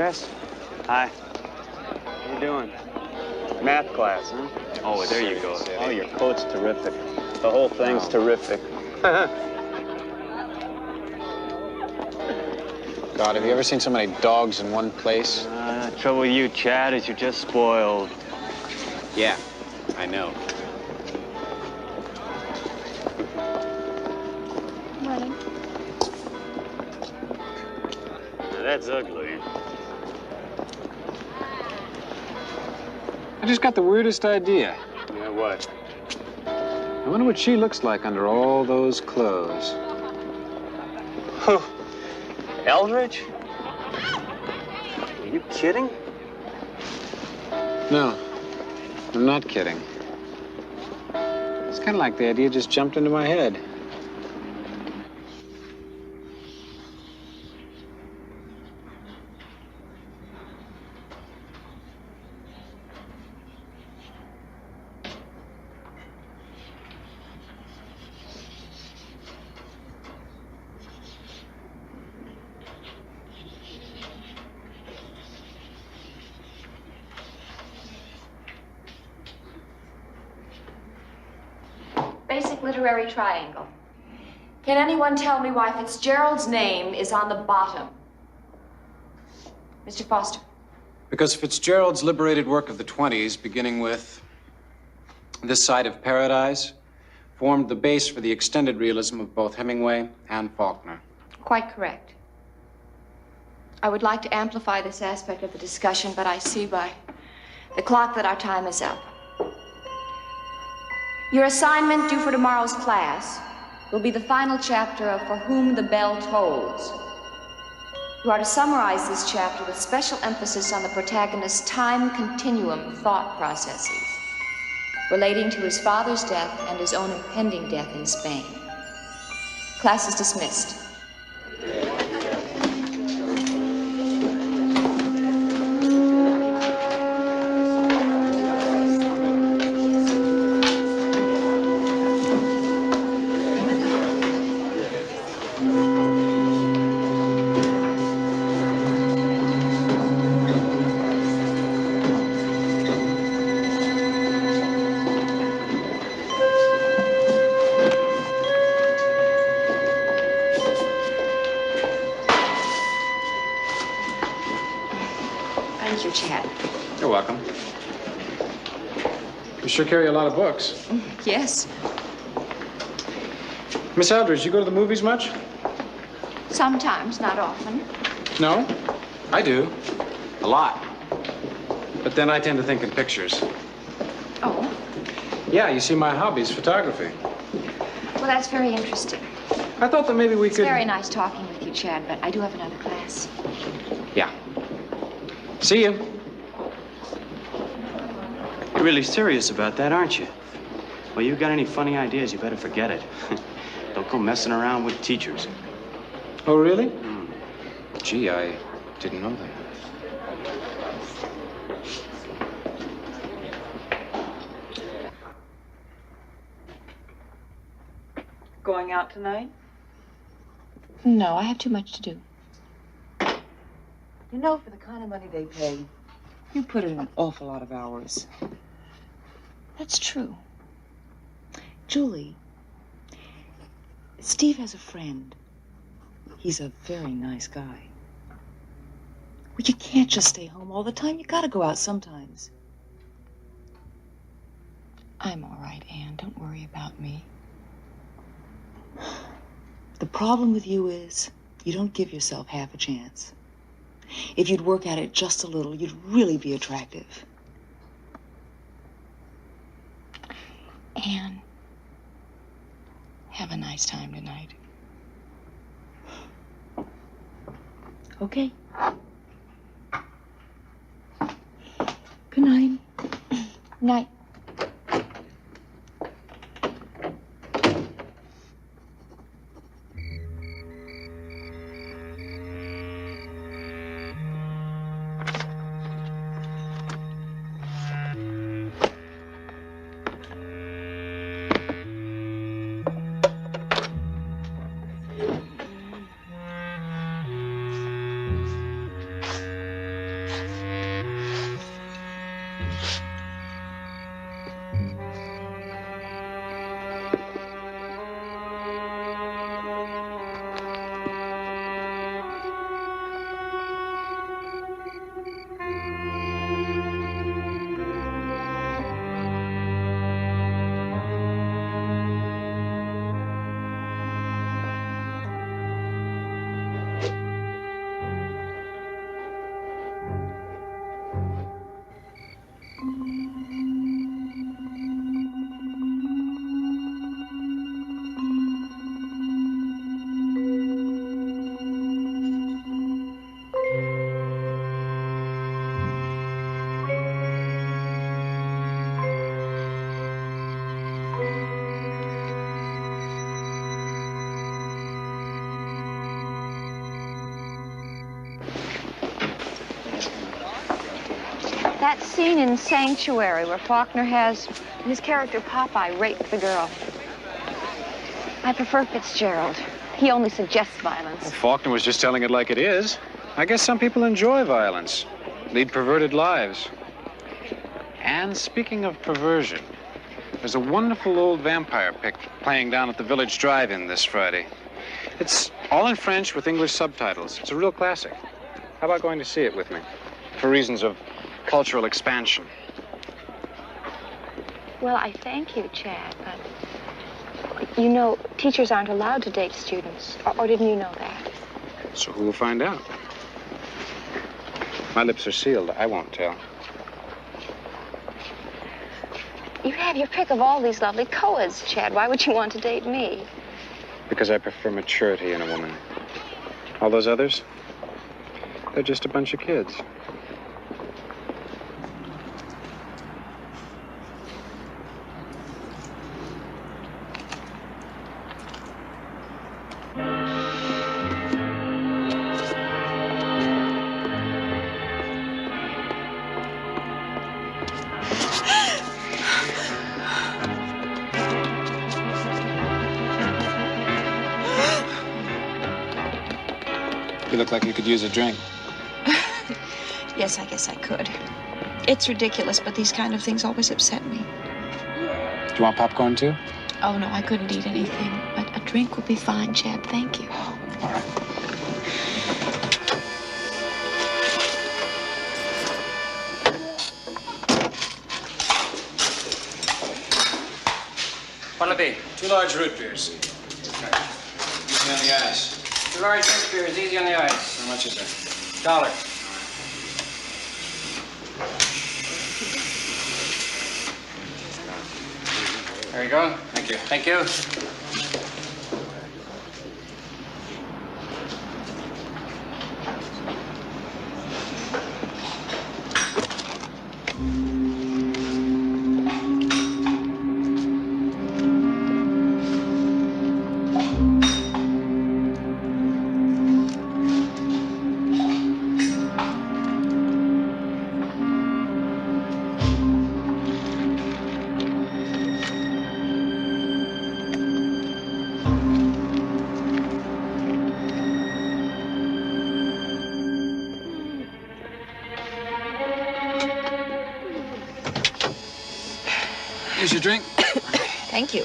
Chris. Hi. How you doing? Math class, huh? Oh, there you go. Oh, your coat's terrific. The whole thing's terrific. God, have you ever seen so many dogs in one place? Trouble with you, Chad, is you're just spoiled. Yeah, I know. Morning. Now, that's ugly. I just got the weirdest idea. Yeah, what? I wonder what she looks like under all those clothes. Eldridge? Are you kidding? No, I'm not kidding. It's kind of like the idea just jumped into my head. Basic literary triangle. Can anyone tell me why Fitzgerald's name is on the bottom? Mr. Foster. Because Fitzgerald's liberated work of the 20s, beginning with This Side of Paradise, formed the base for the extended realism of both Hemingway and Faulkner. Quite correct. I would like to amplify this aspect of the discussion, but I see by the clock that our time is up. Your assignment due for tomorrow's class will be the final chapter of For Whom the Bell Tolls. You are to summarize this chapter with special emphasis on the protagonist's time continuum thought processes relating to his father's death and his own impending death in Spain. Class is dismissed. Thank you, Chad. You're welcome. You sure carry a lot of books. Yes, Miss Eldridge, you go to the movies much? sometimes, not often. No? I do. A lot. But then I tend to think in pictures. Oh, Yeah, you see, my hobby is photography. well, that's very interesting. I thought that maybe we It's could... very nice talking with you, Chad, but I do have another class. Yeah. See you. You're really serious about that, aren't you? Well, you got any funny ideas, you better forget it. Don't go messing around with teachers. Oh, really? Gee, I didn't know that. Going out tonight? No, I have too much to do. You know, for the kind of money they pay, you put in an awful lot of hours. That's true. Julie, Steve has a friend. He's a very nice guy. Well, you can't just stay home all the time. You gotta go out sometimes. I'm all right, Anne. Don't worry about me. The problem with you is you don't give yourself half a chance. If you'd work at it just a little, you'd really be attractive. Anne, have a nice time tonight. Okay. Good night. Night. That scene in Sanctuary where Faulkner has his character Popeye rape the girl. I prefer Fitzgerald. He only suggests violence. Well, Faulkner was just telling it like it is. I guess some people enjoy violence, lead perverted lives. And speaking of perversion, there's a wonderful old vampire pic playing down at the Village Drive-In this Friday. It's all in French with English subtitles. It's a real classic. How about going to see it with me? For reasons of cultural expansion. Well, I thank you, Chad, but you know, teachers aren't allowed to date students. Or didn't you know that? So who will find out? My lips are sealed. I won't tell. You have your pick of all these lovely co-eds, Chad. Why would you want to date me? Because I prefer maturity in a woman. All those others, they're just a bunch of kids. You look like you could use a drink. Yes, I guess I could. It's ridiculous, but these kind of things always upset me. Do you want popcorn, too? Oh, no, I couldn't eat anything. But a drink would be fine, Chad. Thank you. All right. What'll it be? 2 large root beers. Okay. Easy on the eyes. 2 large root beers, easy on the eyes. How much is it? $1. There you go. Thank you. Thank you. Here's your drink. Thank you.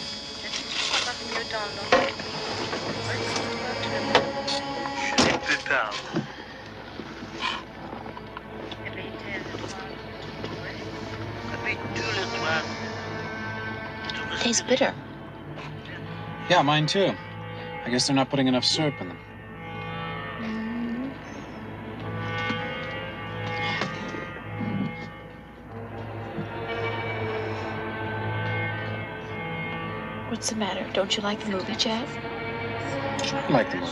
Tastes bitter. Yeah, mine too. I guess they're not putting enough syrup in them. What's the matter? Don't you like the movie, Chad? I like the movie.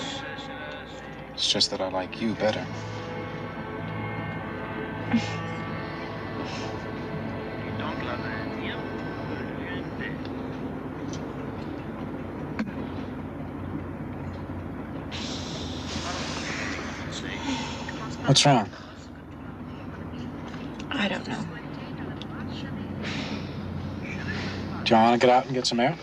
It's just that I like you better. What's wrong? I don't know. Do you want to get out and get some air?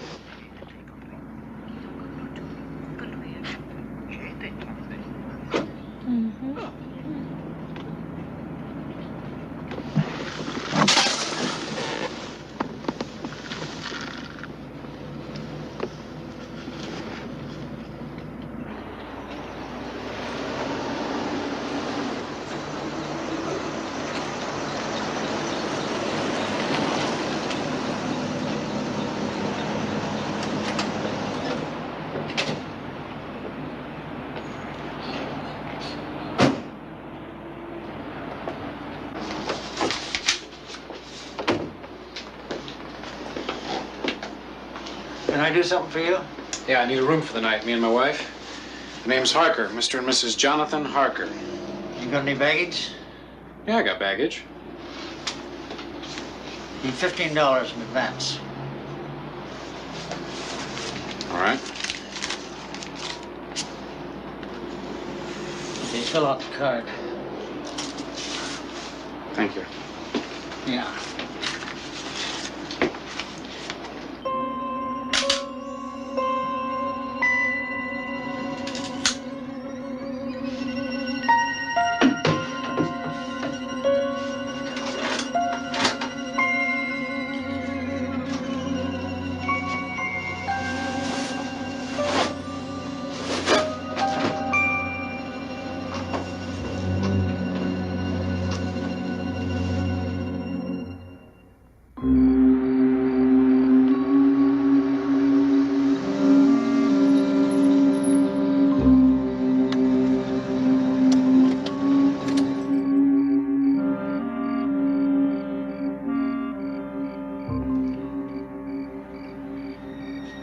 Can I do something for you? Yeah, I need a room for the night, me and my wife. The name's Harker, Mr. and Mrs. Jonathan Harker. You got any baggage? Yeah, I got baggage. Need $15 in advance. All right. Okay, fill out the card. Thank you. Yeah.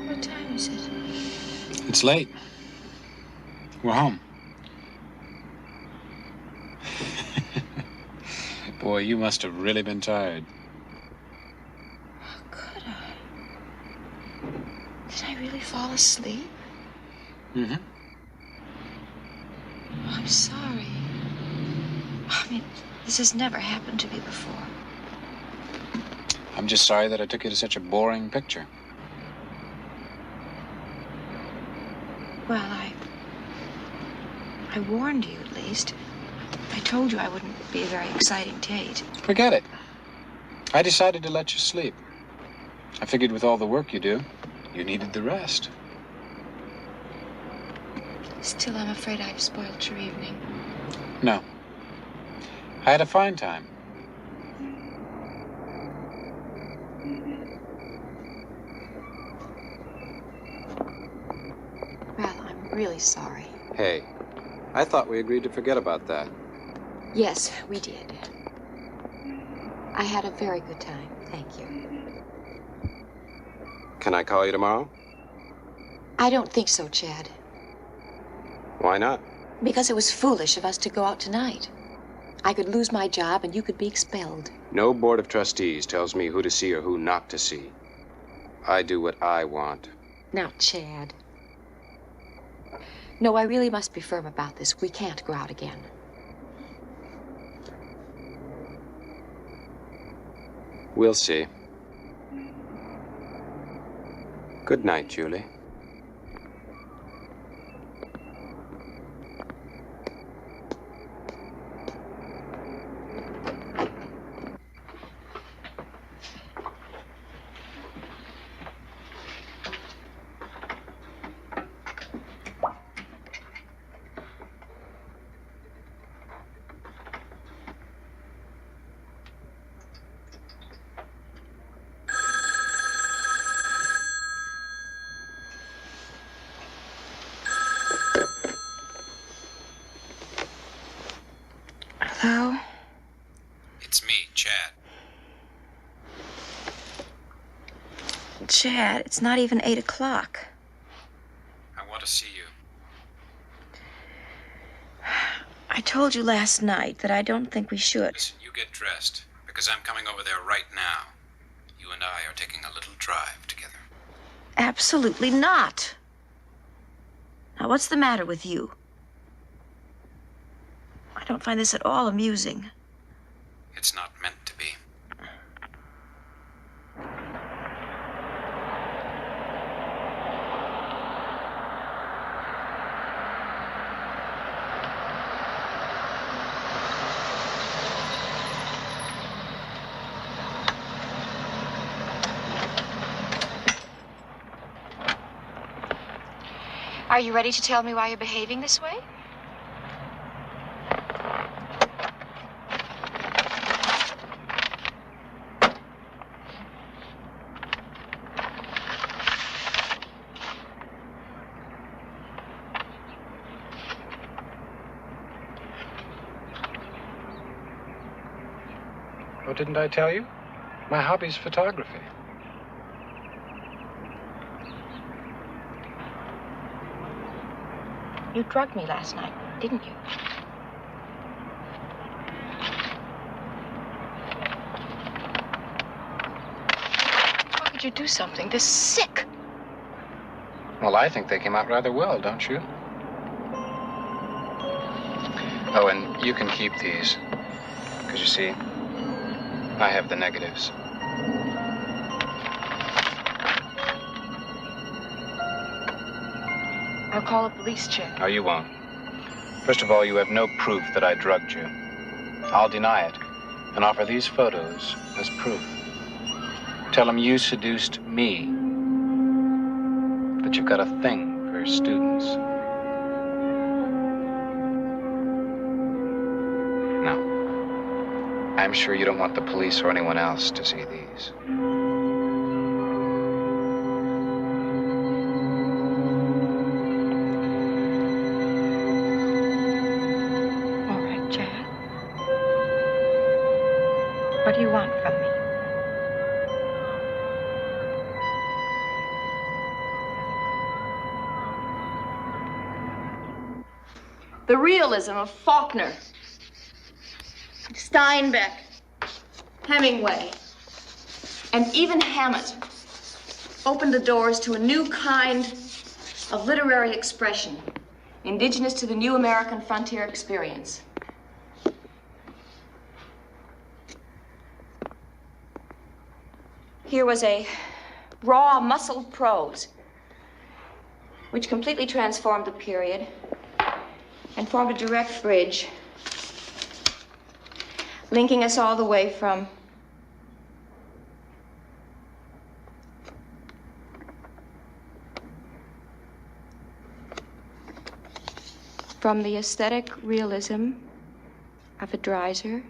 What time is it? It's late. We're home. Boy, you must have really been tired. How could I? Did I really fall asleep? Mm-hmm. Oh, I'm sorry. I mean, this has never happened to me before. I'm just sorry that I took you to such a boring picture. Well, I warned you, at least. I told you I wouldn't be a very exciting date. Forget it. I decided to let you sleep. I figured with all the work you do, you needed the rest. Still, I'm afraid I've spoiled your evening. No. I had a fine time. Well, I'm really sorry. Hey, I thought we agreed to forget about that. Yes, we did. I had a very good time. Thank you. Can I call you tomorrow? I don't think so, Chad. Why not? Because it was foolish of us to go out tonight. I could lose my job and you could be expelled. No board of trustees tells me who to see or who not to see. I do what I want. Now, Chad. No, I really must be firm about this. We can't go out again. We'll see. Good night, Julie. Hello? It's me, Chad. Chad, it's not even 8 o'clock. I want to see you. I told you last night that I don't think we should. Listen, you get dressed, because I'm coming over there right now. You and I are taking a little drive together. Absolutely not. Now, what's the matter with you? I don't find this at all amusing. It's not meant to be. Are you ready to tell me why you're behaving this way? Oh, didn't I tell you? My hobby's photography. You drugged me last night, didn't you? How could you do something this sick? Well, I think they came out rather well, don't you? Oh, and you can keep these. Because you see, I have the negatives. I'll call the police, Chad. No, you won't. First of all, you have no proof that I drugged you. I'll deny it and offer these photos as proof. Tell them you seduced me, that you've got a thing for students. No. I'm sure you don't want the police or anyone else to see these. All right, Chad. What do you want from me? The realism of Faulkner, Steinbeck, Hemingway, and even Hammett opened the doors to a new kind of literary expression, indigenous to the new American frontier experience. Here was a raw, muscled prose, which completely transformed the period and formed a direct bridge, linking us all the way from the aesthetic realism of a Dreiser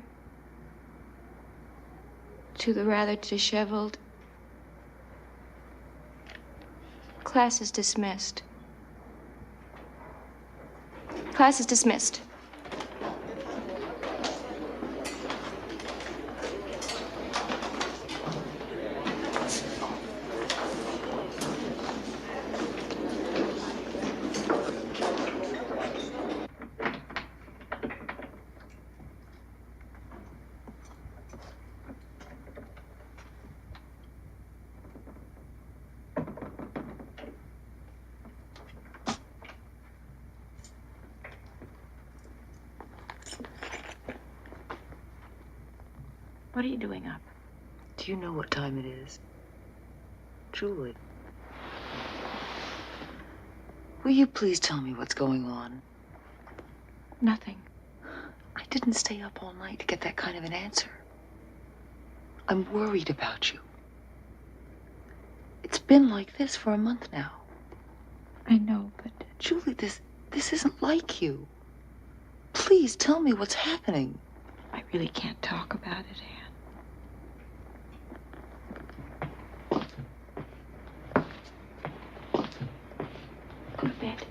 to the rather disheveled class is dismissed. Class is dismissed. What are you doing up? Do you know what time it is? Julie. Will you please tell me what's going on? Nothing. I didn't stay up all night to get that kind of an answer. I'm worried about you. It's been like this for a month now. I know, but... Julie, this isn't like you. Please tell me what's happening. I really can't talk about it, Anne. Go to bed.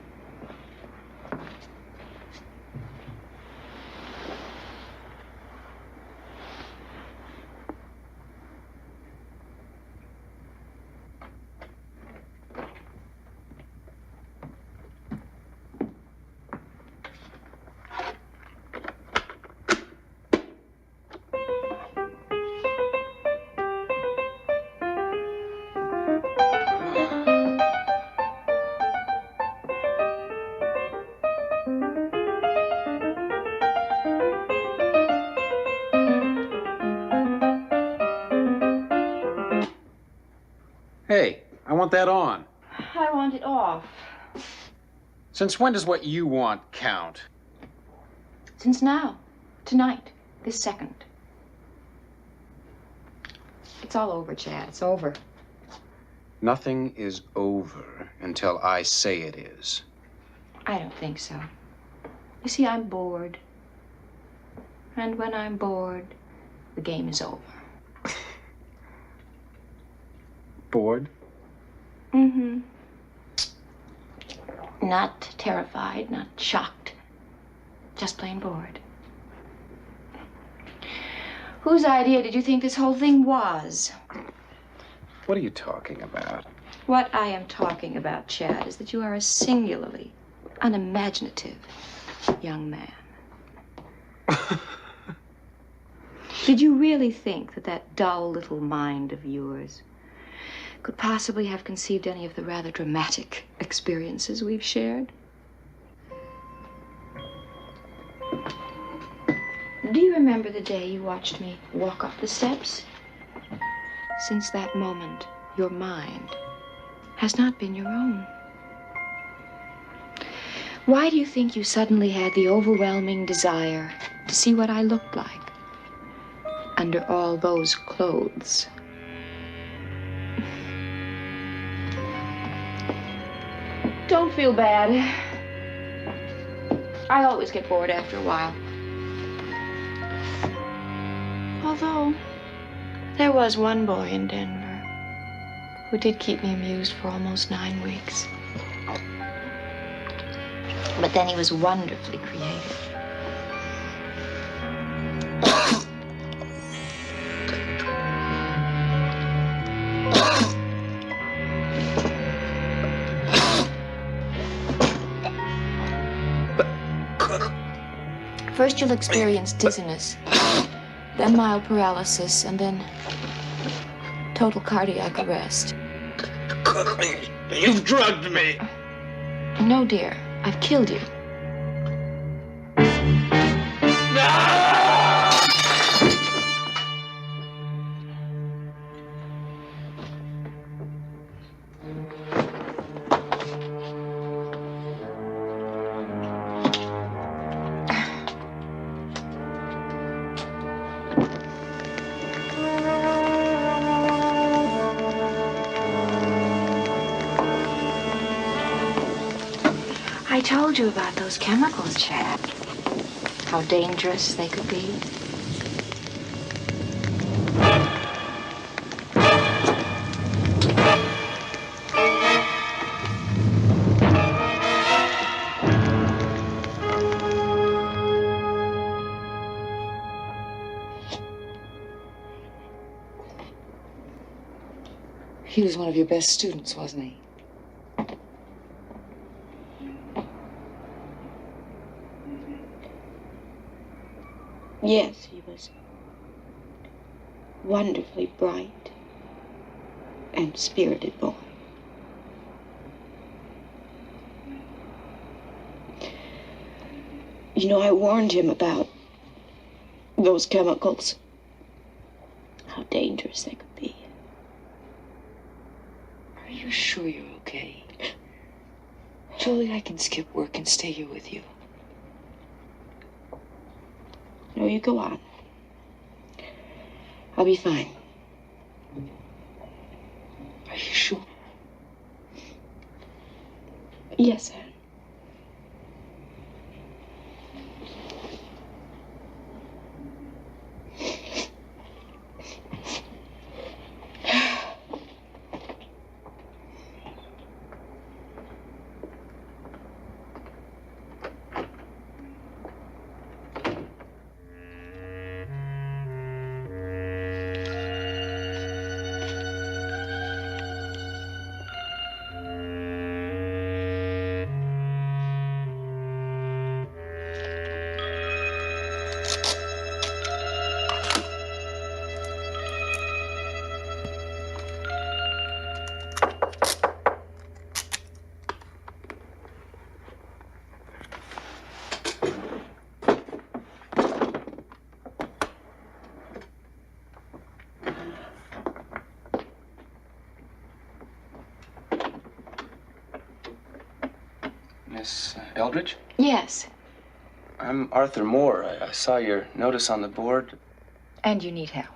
Hey, I want that on. I want it off. Since when does what you want count? Since now, tonight, this second. It's all over, Chad. It's over. Nothing is over until I say it is. I don't think so. You see, I'm bored. And when I'm bored, the game is over. Bored? Mm-hmm. Not terrified, not shocked. Just plain bored. Whose idea did you think this whole thing was? What are you talking about? What I am talking about, Chad, is that you are a singularly unimaginative young man. Did you really think that that dull little mind of yours could possibly have conceived any of the rather dramatic experiences we've shared? Do you remember the day you watched me walk up the steps? Since that moment, your mind has not been your own. Why do you think you suddenly had the overwhelming desire to see what I looked like under all those clothes? Don't feel bad. I always get bored after a while. Although, there was one boy in Denver who did keep me amused for almost 9 weeks. But then he was wonderfully creative. First you'll experience dizziness, then mild paralysis, and then total cardiac arrest. You've drugged me. No, dear, I've killed you. I told you about those chemicals, Chad. How dangerous they could be. He was one of your best students, wasn't he? Yes, he was wonderfully bright and spirited boy. You know, I warned him about those chemicals, how dangerous they could be. Are you sure you're okay? Julie, I can skip work and stay here with you. No, you go on. I'll be fine. Are you sure? Yes, Anne. Miss Eldridge? Yes. I'm Arthur Moore. I saw your notice on the board. And you need help.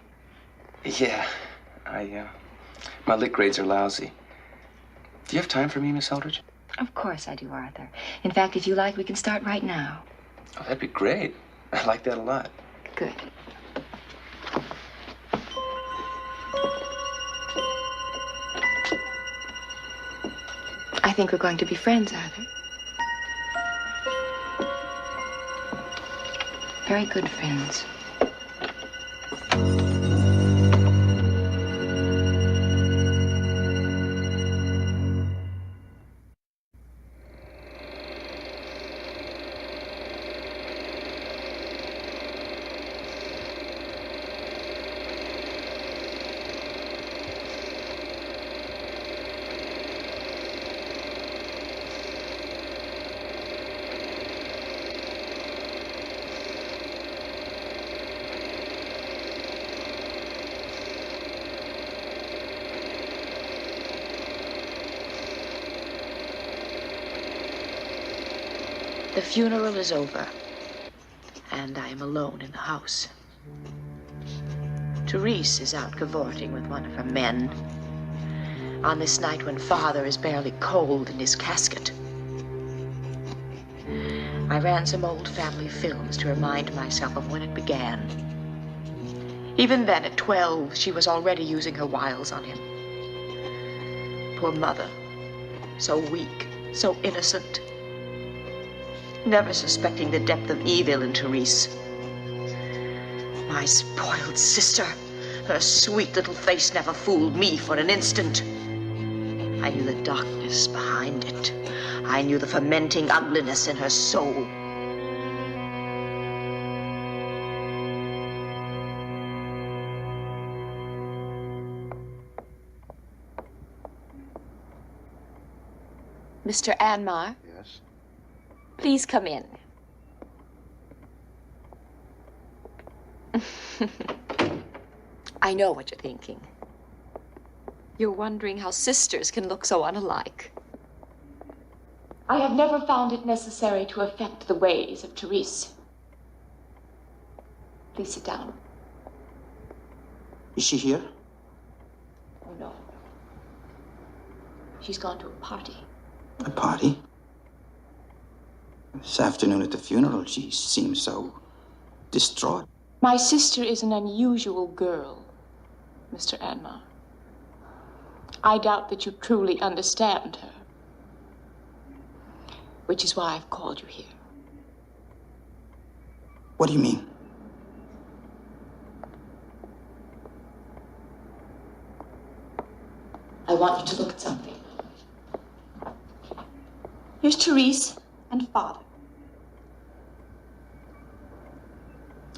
Yeah, my lit grades are lousy. Do you have time for me, Miss Eldridge? Of course I do, Arthur. In fact, if you like, we can start right now. Oh, that'd be great. I like that a lot. Good. I think we're going to be friends, Arthur. Very good friends. The funeral is over, and I am alone in the house. Therese is out cavorting with one of her men on this night when Father is barely cold in his casket. I ran some old family films to remind myself of when it began. Even then, at 12, she was already using her wiles on him. Poor mother, so weak, so innocent, never suspecting the depth of evil in Therese. My spoiled sister, her sweet little face never fooled me for an instant. I knew the darkness behind it. I knew the fermenting ugliness in her soul. Mr. Anmar, Yes? please come in. I know what you're thinking. You're wondering how sisters can look so unalike. I have never found it necessary to affect the ways of Therese. Please sit down. Is she here? Oh, no. She's gone to a party. A party? This afternoon at the funeral, she seemed so distraught. My sister is an unusual girl, Mr. Anmar. I doubt that you truly understand her, which is why I've called you here. What do you mean? I want you to look at something. Here's Therese and Father.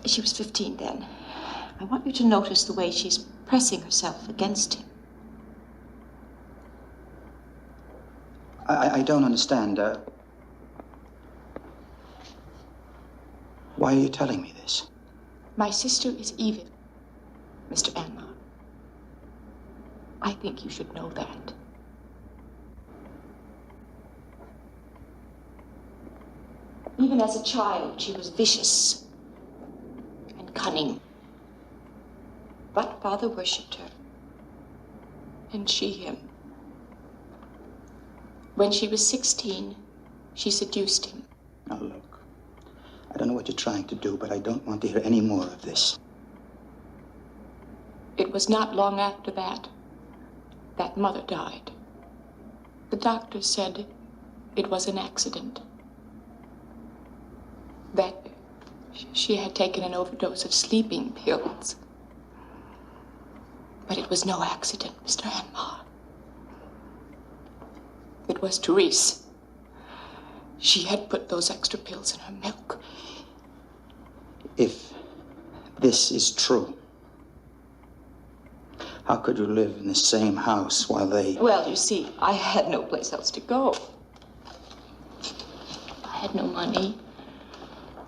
She was 15 then. I want you to notice the way she's pressing herself against him. I don't understand. Why are you telling me this? My sister is evil, Mr. Anmar. I think you should know that. Even as a child, she was vicious and cunning. But Father worshipped her, and she him. When she was 16, she seduced him. Now look, I don't know what you're trying to do, but I don't want to hear any more of this. It was not long after that Mother died. The doctor said it was an accident. That she had taken an overdose of sleeping pills. But it was no accident, Mr. Anmar. It was Therese. She had put those extra pills in her milk. If this is true, how could you live in the same house while they... Well, you see, I had no place else to go. I had no money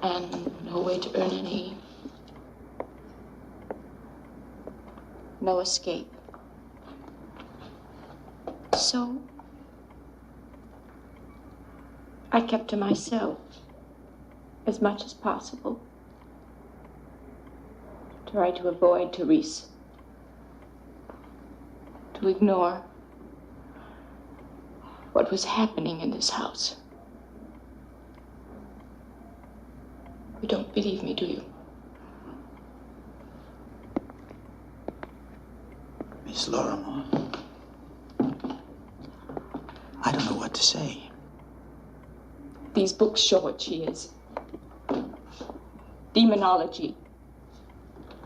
and no way to earn any. No escape. So I kept to myself as much as possible. Tried to avoid Therese. To ignore what was happening in this house. You don't believe me, do you? Miss Lorimer, I don't know what to say. These books show what she is. Demonology,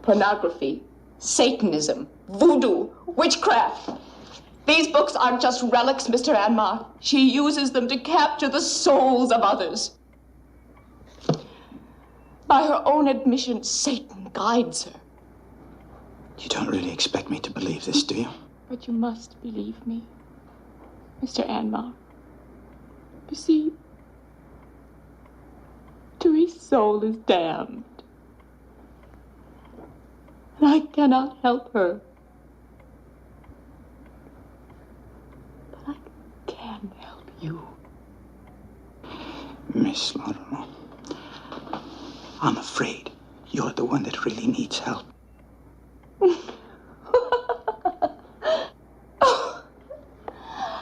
pornography, Satanism, voodoo, witchcraft. These books aren't just relics, Mr. Anmar. She uses them to capture the souls of others. By her own admission, Satan guides her. You don't really expect me to believe this, do you? But you must believe me, Mr. Anmar. You see, Therese's soul is damned. And I cannot help her. But I can help you. Miss Miss Slaughtermore, I'm afraid you're the one that really needs help.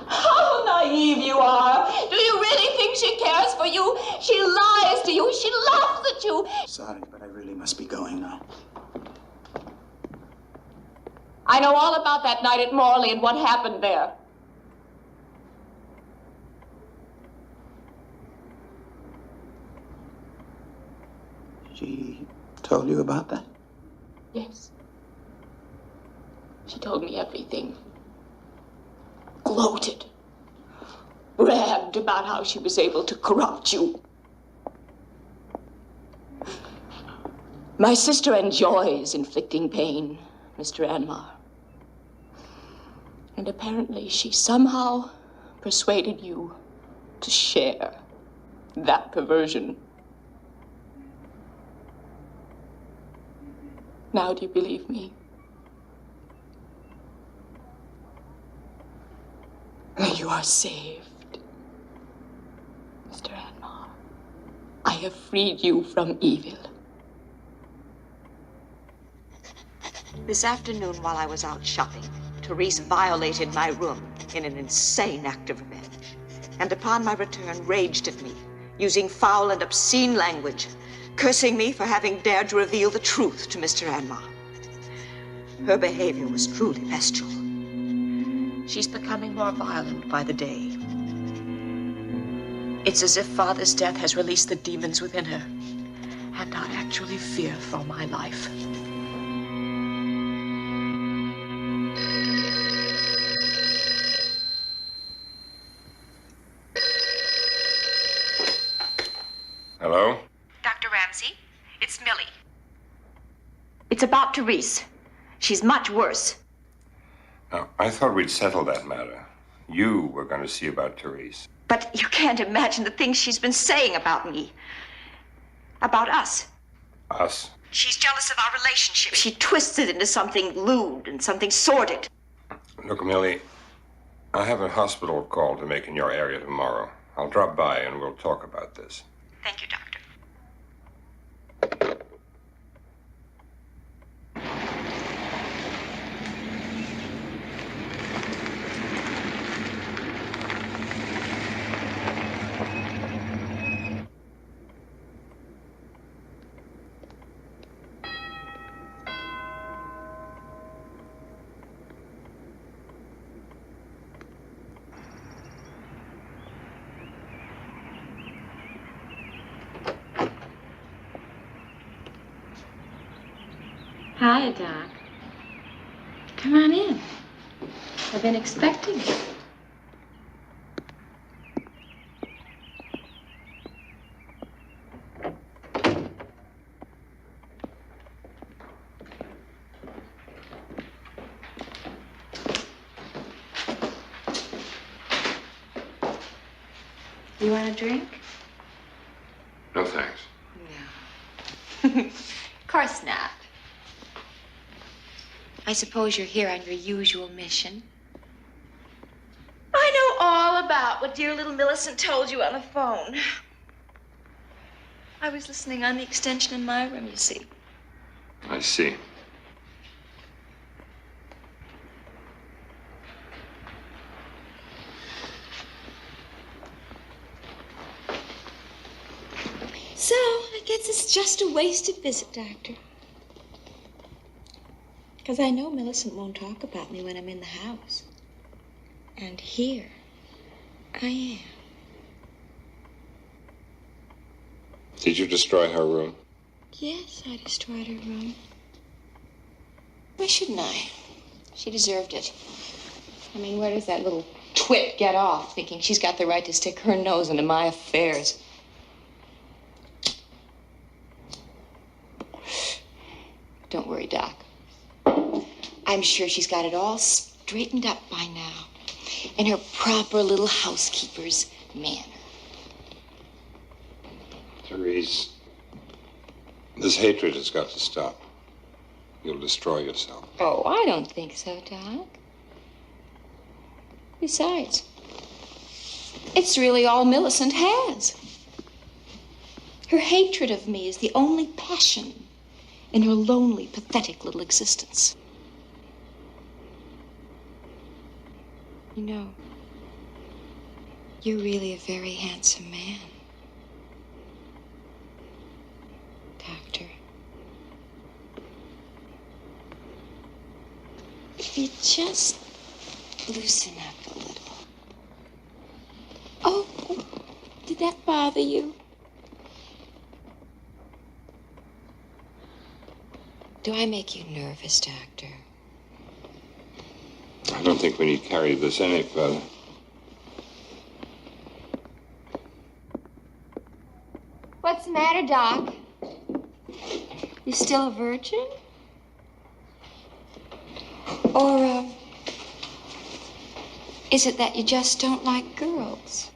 How naive you are. Do you really think she cares for you? She lies to you. She laughs at you. Sorry, but I really must be going now. I know all about that night at Morley and what happened there. She told you about that? Yes. She told me everything. Gloated. Bragged about how she was able to corrupt you. My sister enjoys inflicting pain, Mr. Anmar. And apparently she somehow persuaded you to share that perversion. Now do you believe me? You are saved, Mr. Anmar. I have freed you from evil. This afternoon, while I was out shopping, Therese violated my room in an insane act of revenge. And upon my return, raged at me, using foul and obscene language, cursing me for having dared to reveal the truth to Mr. Anmar. Her behavior was truly bestial. She's becoming more violent by the day. It's as if Father's death has released the demons within her, and I actually fear for my life. Hello? Dr. Ramsey, it's Millie. It's about Therese. She's much worse. Now, I thought we'd settled that matter. You were going to see about Therese. But you can't imagine the things she's been saying about me. About us. Us? She's jealous of our relationship. She twists it into something lewd and something sordid. Look, Millie, I have a hospital call to make in your area tomorrow. I'll drop by and we'll talk about this. Thank you, Doctor. Hi, Doc. Come on in. I've been expecting you. You want a drink? No, thanks. No. Of course not. I suppose you're here on your usual mission. I know all about what dear little Millicent told you on the phone. I was listening on the extension in my room, you see. I see. So, I guess it's just a wasted visit, Doctor. Because I know Millicent won't talk about me when I'm in the house. And here I am. Did you destroy her room? Yes, I destroyed her room. Why shouldn't I? She deserved it. I mean, where does that little twit get off thinking she's got the right to stick her nose into my affairs? Don't worry, Doc. I'm sure she's got it all straightened up by now, in her proper little housekeeper's manner. Therese, this hatred has got to stop. You'll destroy yourself. Oh, I don't think so, Doc. Besides, it's really all Millicent has. Her hatred of me is the only passion in her lonely, pathetic little existence. You know, you're really a very handsome man, Doctor. If you just loosen up a little. Oh, did that bother you? Do I make you nervous, Doctor? I don't think we need to carry this any further. What's the matter, Doc? You still a virgin? Or, is it that you just don't like girls?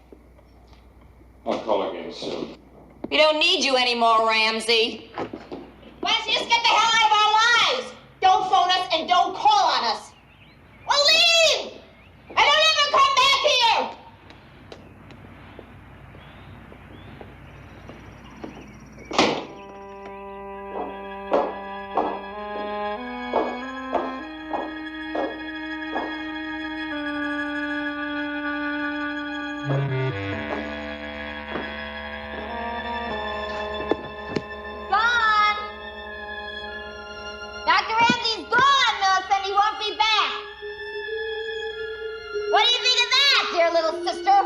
I'll call again soon. We don't need you anymore, Ramsey. Why don't you just get the hell out of our lives? Don't phone us and don't call on us. Well, leave! And don't ever come back here! Gone! Dr. Ramsey's gone, Millicent. He won't be back. What do you think of that, dear little sister?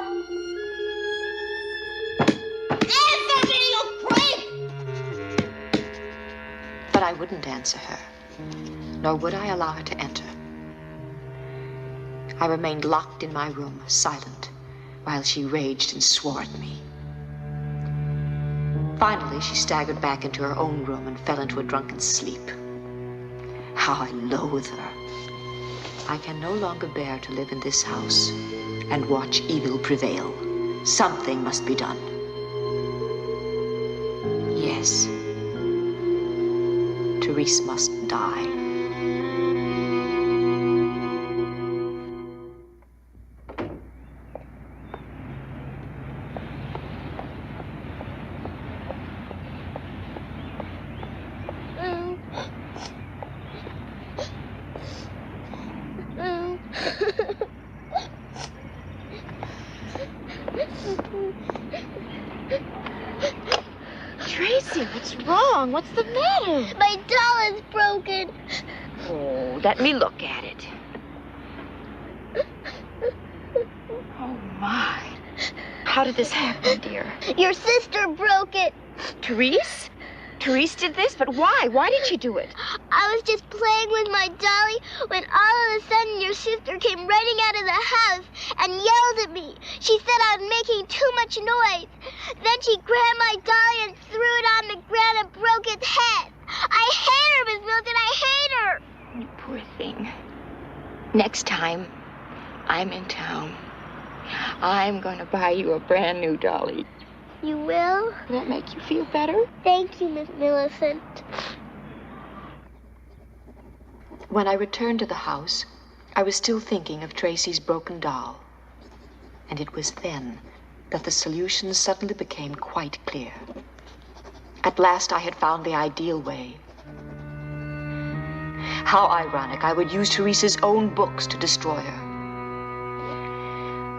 Answer me, you creep! But I wouldn't answer her, nor would I allow her to enter. I remained locked in my room, silent, while she raged and swore at me. Finally, she staggered back into her own room and fell into a drunken sleep. How I loathe her. I can no longer bear to live in this house and watch evil prevail. Something must be done. Yes. Therese must die. Tracy, what's wrong? What's the matter? My doll is broken. Oh, let me look at it. Oh, my. How did this happen, dear? Your sister broke it. Therese? Therese did this? But why? Why did she do it? I was just playing with my dolly when all of a sudden your sister came running out of the house and yelled at me. She said I was making too much noise. Then she grabbed my dolly and threw it on the ground and broke its head. I hate her, Miss Milton. I hate her. You poor thing. Next time I'm in town, I'm going to buy you a brand new dolly. You will? Will that make you feel better? Thank you, Miss Millicent. When I returned to the house, I was still thinking of Tracy's broken doll. And it was then that the solution suddenly became quite clear. At last I had found the ideal way. How ironic, I would use Therese's own books to destroy her.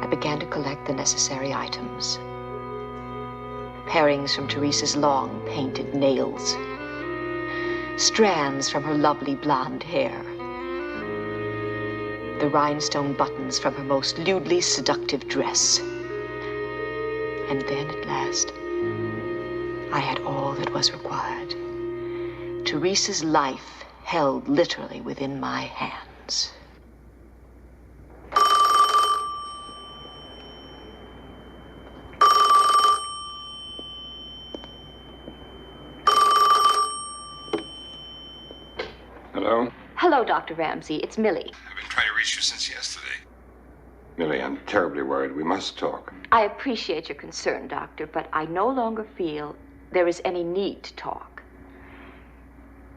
I began to collect the necessary items. Parings from Therese's long, painted nails. Strands from her lovely blonde hair. The rhinestone buttons from her most lewdly seductive dress. And then, at last, I had all that was required. Therese's life held literally within my hands. Hello? Hello, Dr. Ramsey. It's Millie. I've been trying to reach you since yesterday. Millie, I'm terribly worried. We must talk. I appreciate your concern, Doctor, but I no longer feel there is any need to talk.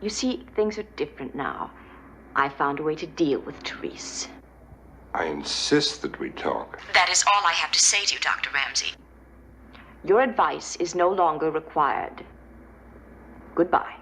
You see, things are different now. I found a way to deal with Therese. I insist that we talk. That is all I have to say to you, Dr. Ramsey. Your advice is no longer required. Goodbye.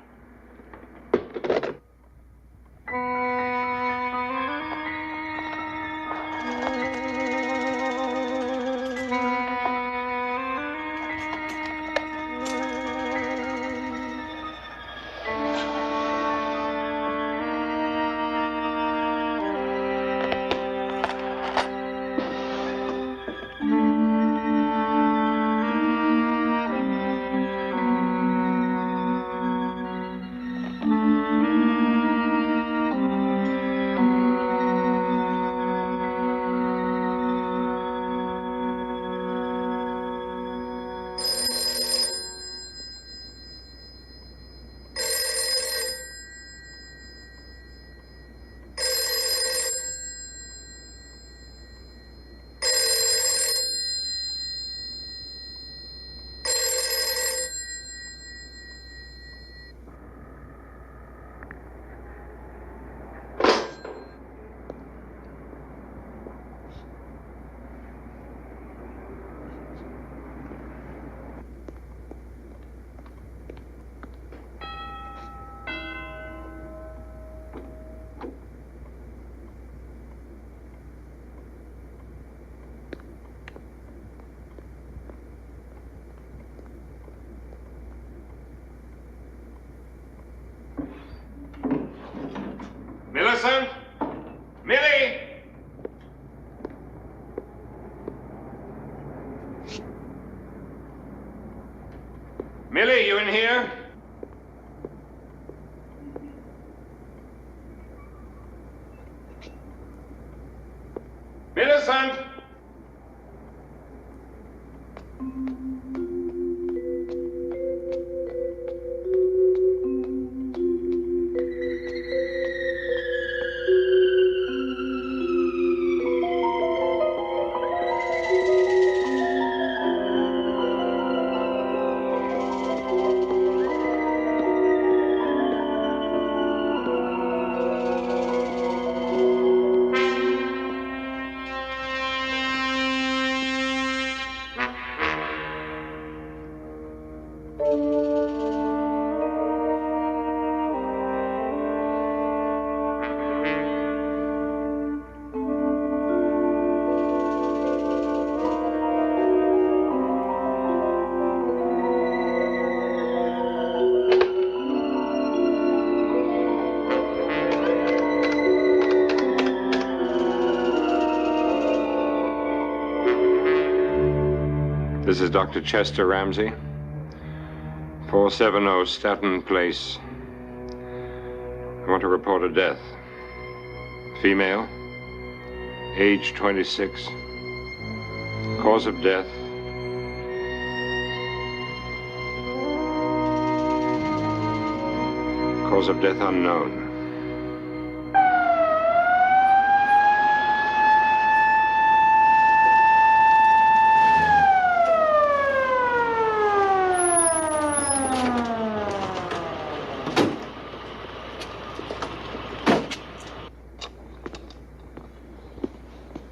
Millicent? Millie? Millie, you in here? Millicent? This is Dr. Chester Ramsey, 470 Staten Place. I want to report a death. Female, age 26. Cause of death, cause of death unknown.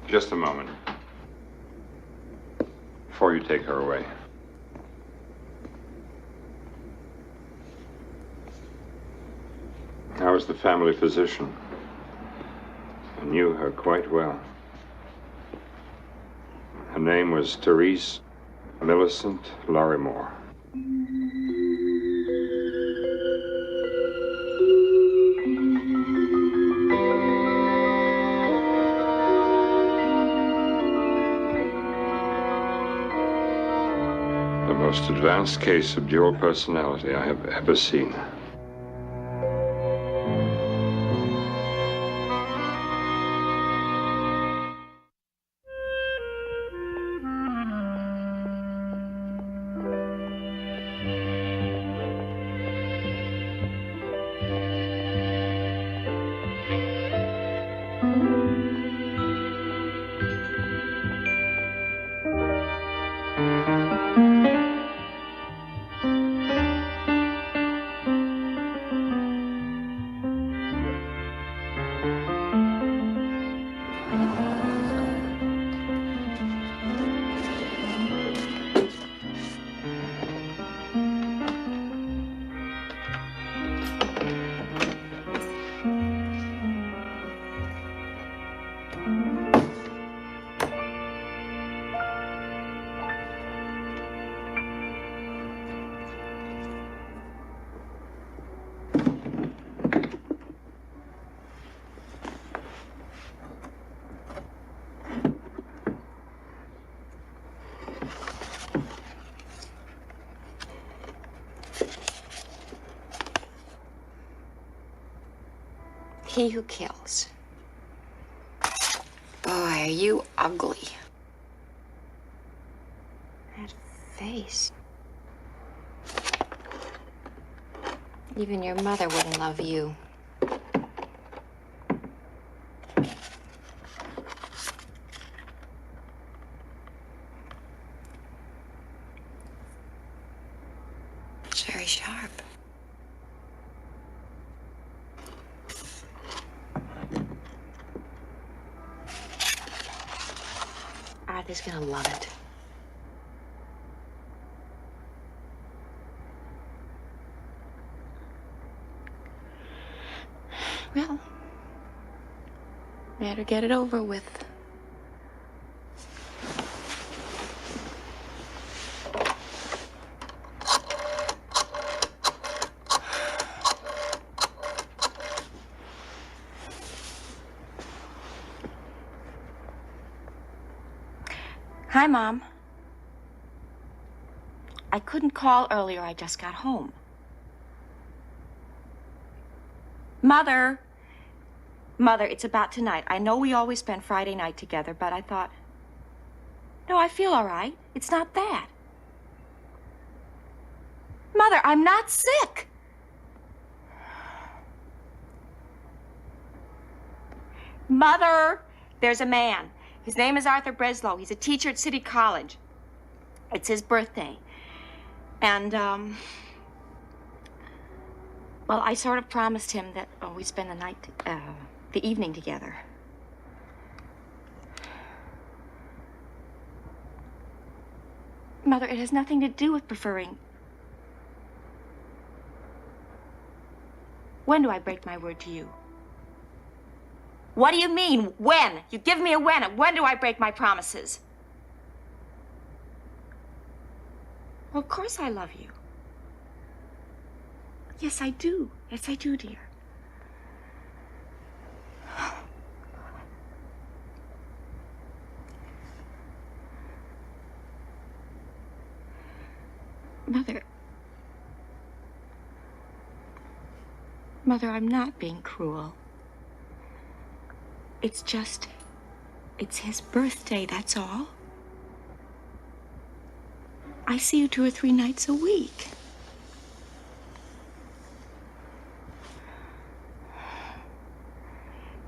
Just a moment. Before you take her away. I was the family physician. I knew her quite well. Her name was Therese Millicent Lorrimore. The most advanced case of dual personality I have ever seen. he who kills. Boy, are you ugly. That face. Even your mother wouldn't love you. It's very sharp. Arthur's gonna love it. Well, better get it over with. Hi, Mom. I couldn't call earlier. I just got home. Mother, it's about tonight. I know we always spend Friday night together, but I thought, no, I feel all right. It's not that. Mother, I'm not sick. Mother, there's a man. His name is Arthur Breslow. He's a teacher at City College. It's his birthday. And, well, I sort of promised him that we'd spend the evening together. Mother, it has nothing to do with preferring. When do I break my word to you? What do you mean, when? You give me a when. When do I break my promises? Well, of course I love you. Yes, I do. Yes, I do, dear. Mother, I'm not being cruel. It's his birthday, that's all. I see you 2 or 3 nights a week.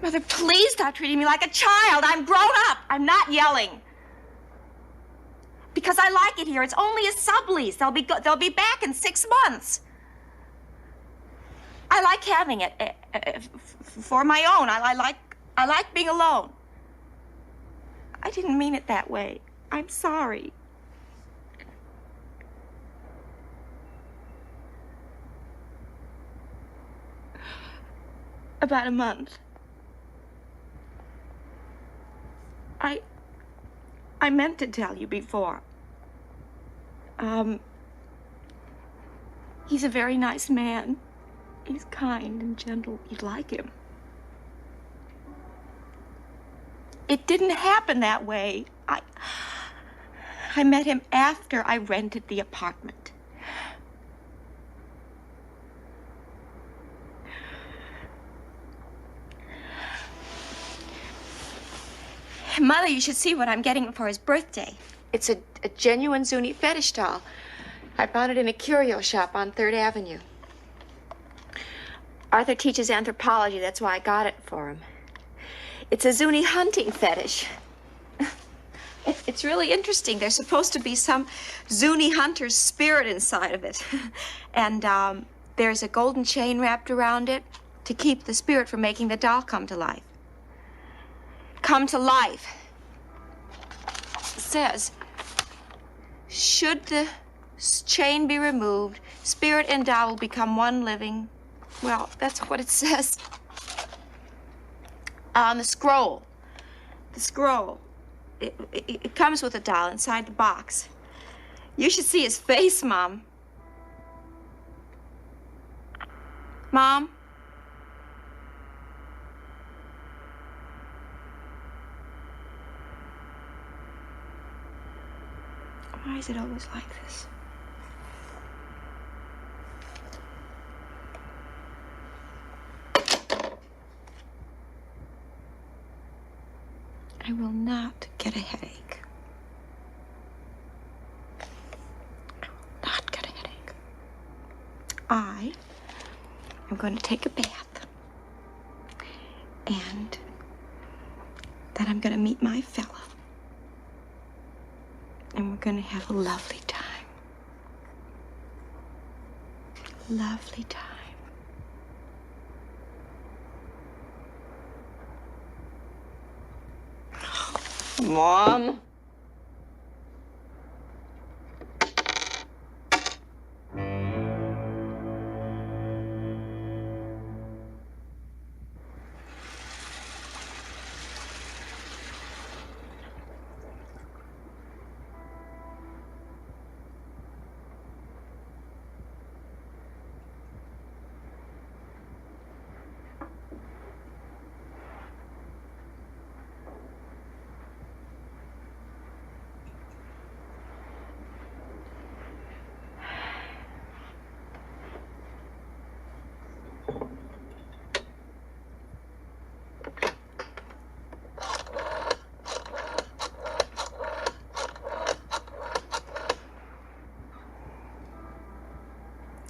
Mother, please stop treating me like a child. I'm grown up. I'm not yelling. Because I like it here. It's only a sublease. They'll be back in 6 months. I like having it for my own. I like being alone. I didn't mean it that way. I'm sorry. About a month. I meant to tell you before. He's a very nice man. He's kind and gentle. You'd like him. It didn't happen that way. I met him after I rented the apartment. Mother, you should see what I'm getting him for his birthday. It's a genuine Zuni fetish doll. I found it in a curio shop on 3rd Avenue. Arthur teaches anthropology, that's why I got it for him. It's a Zuni hunting fetish. It's really interesting. There's supposed to be some Zuni hunter's spirit inside of it. And there's a golden chain wrapped around it to keep the spirit from making the doll come to life. Come to life. It says, should the chain be removed, spirit and doll will become one living. Well, that's what it says on the scroll. The scroll. It comes with a doll inside the box. You should see his face, Mom. Mom? Why is it always like this? I will not get a headache. I will not get a headache. I am going to take a bath. And then I'm going to meet my fella. And we're going to have a lovely time. Lovely time. Mom?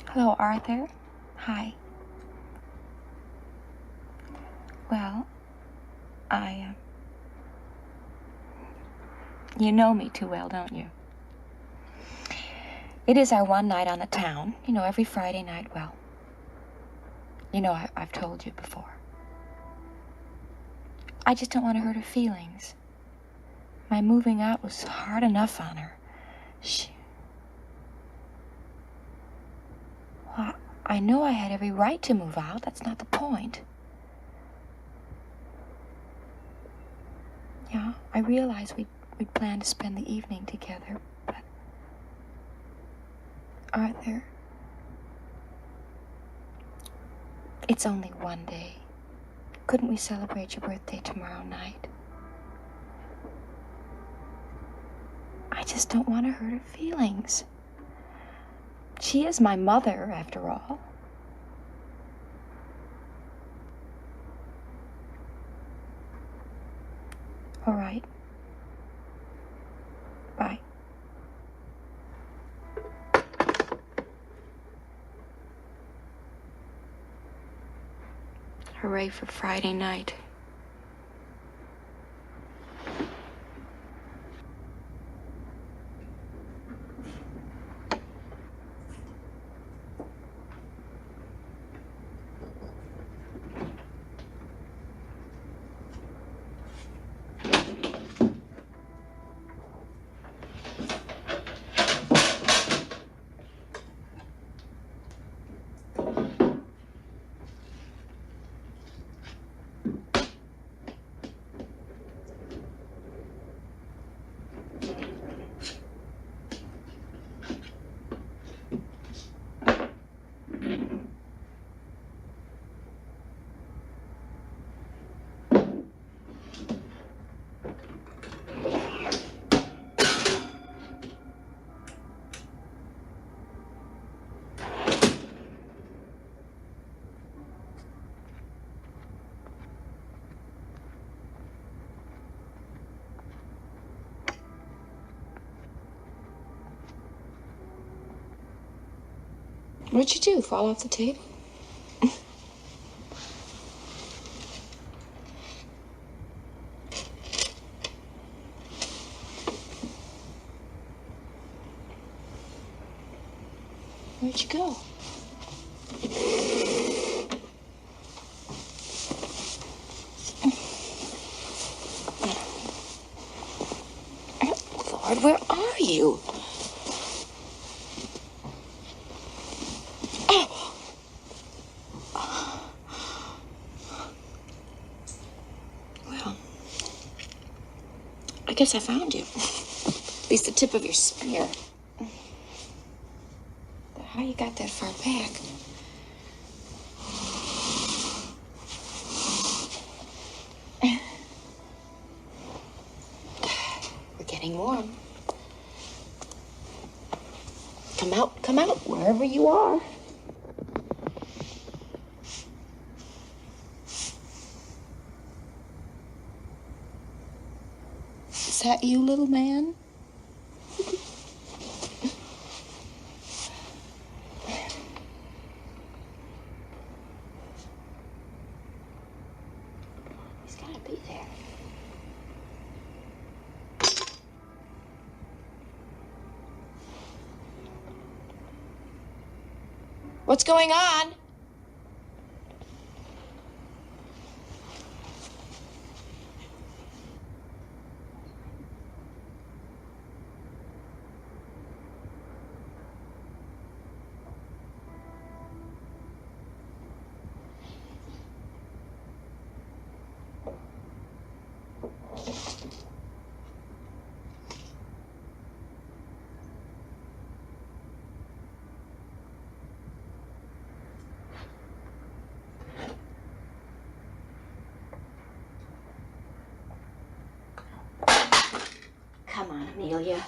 Hello, Arthur. Hi. Well, you know me too well, don't you? It is our one night on the town, you know, every Friday night. Well, you know, I've told you before. I just don't want to hurt her feelings. My moving out was hard enough on her. Well, I know I had every right to move out. That's not the point. Yeah, I realize we'd planned to spend the evening together, but... Arthur, it's only one day. Couldn't we celebrate your birthday tomorrow night? I just don't want to hurt her feelings. She is my mother, after all. All right. Bye. Hooray for Friday night. What'd you do? Fall off the table? Where'd you go? Lord, where are you? I guess I found you. At least the tip of your spear. How you got that far back? We're getting warm. Come out, wherever you are. that you, little man? He's gotta be there. What's going on? Come on, Amelia.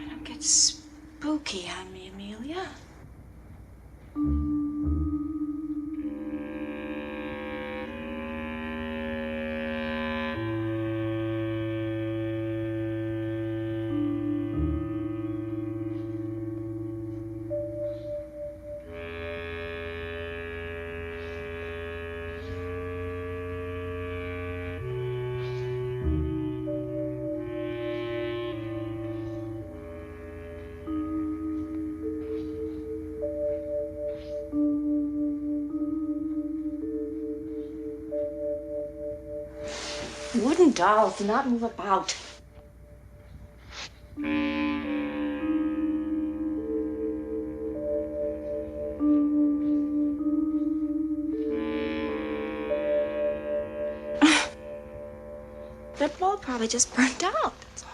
Don't get spooky on me, Amelia. Wooden dolls do not move about. Their bulb probably just burnt out, that's all.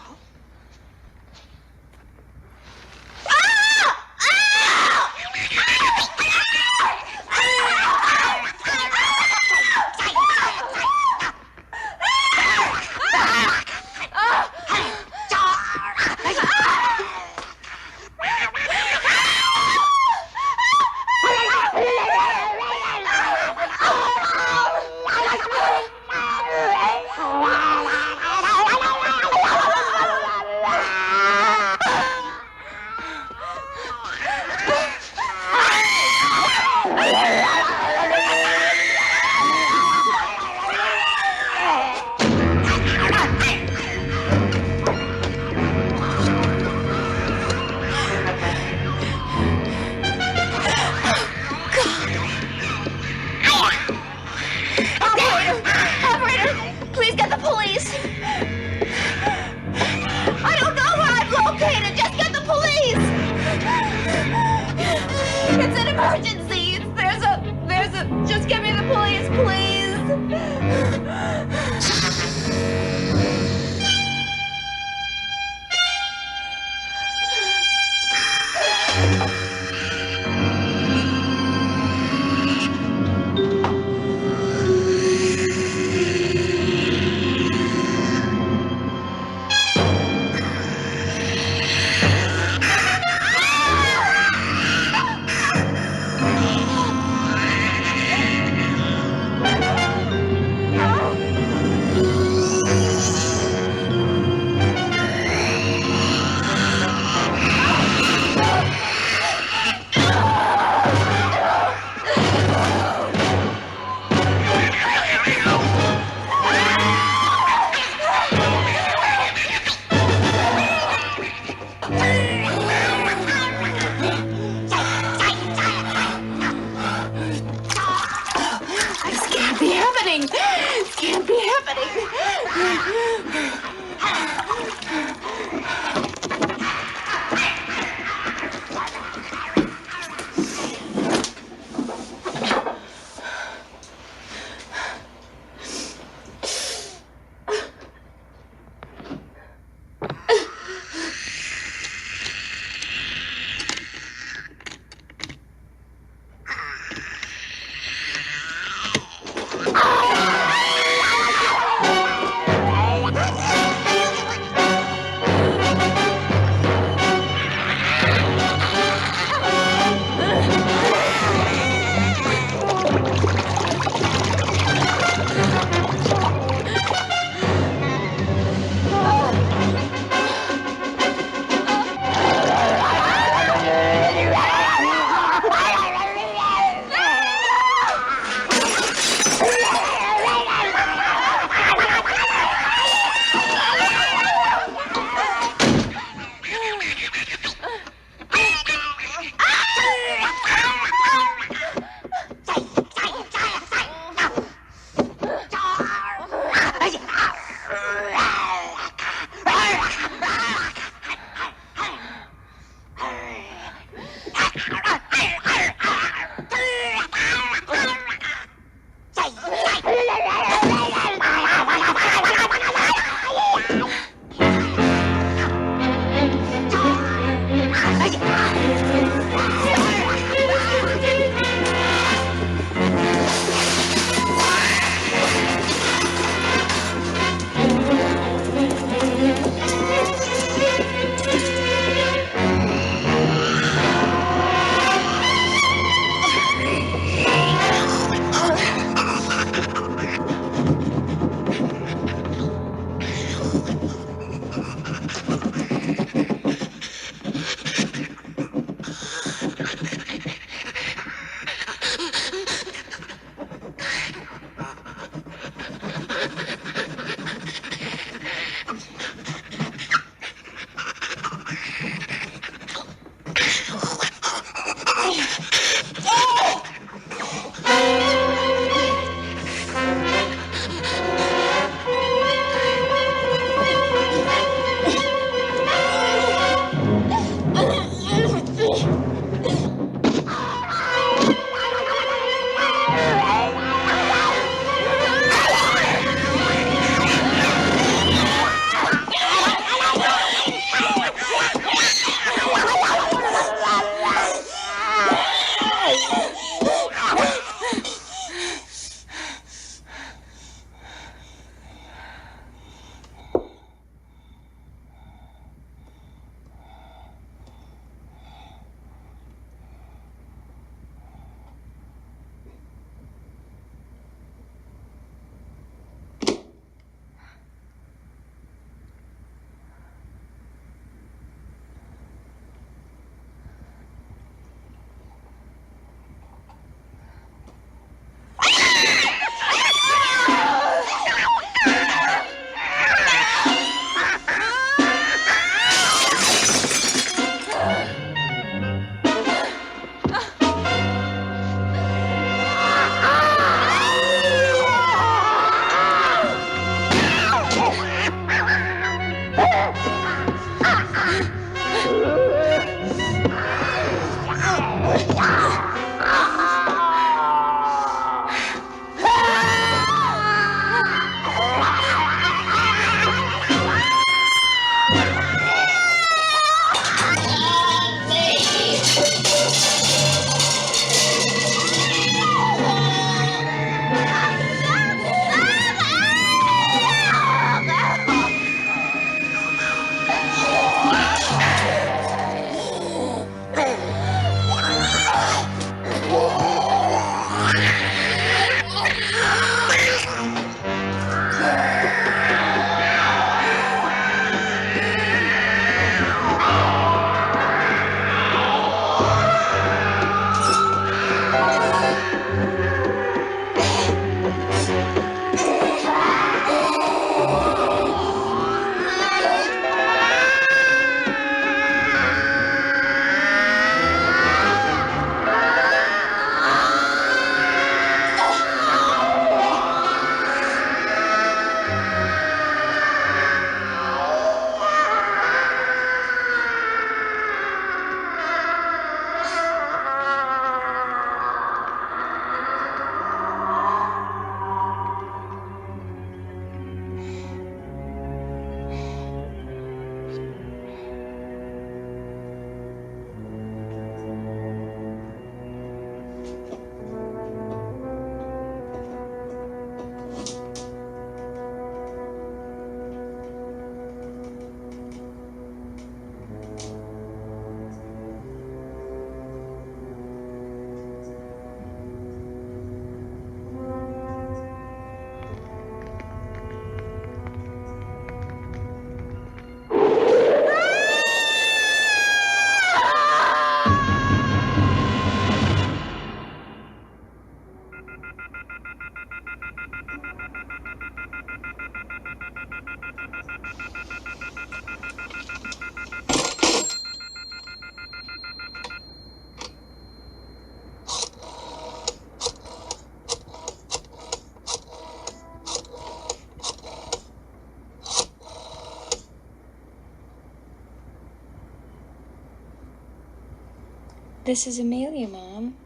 This is Amelia, Mom.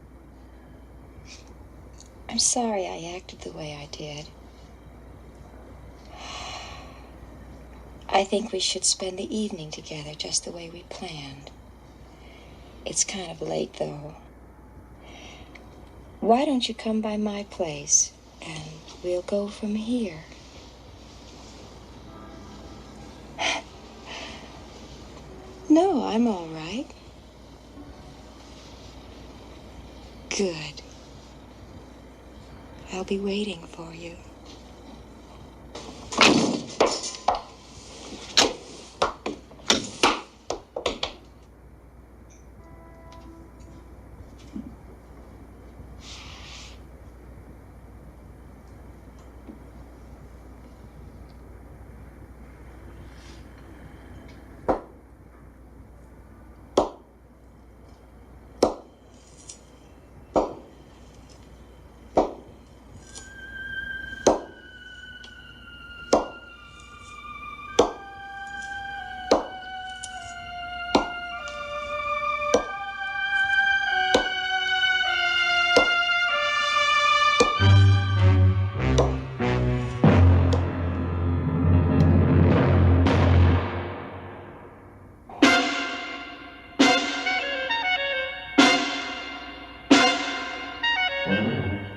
I'm sorry I acted the way I did. I think we should spend the evening together just the way we planned. It's kind of late, though. Why don't you come by my place, and we'll go from here? No, I'm all right. Good. I'll be waiting for you. Thank you.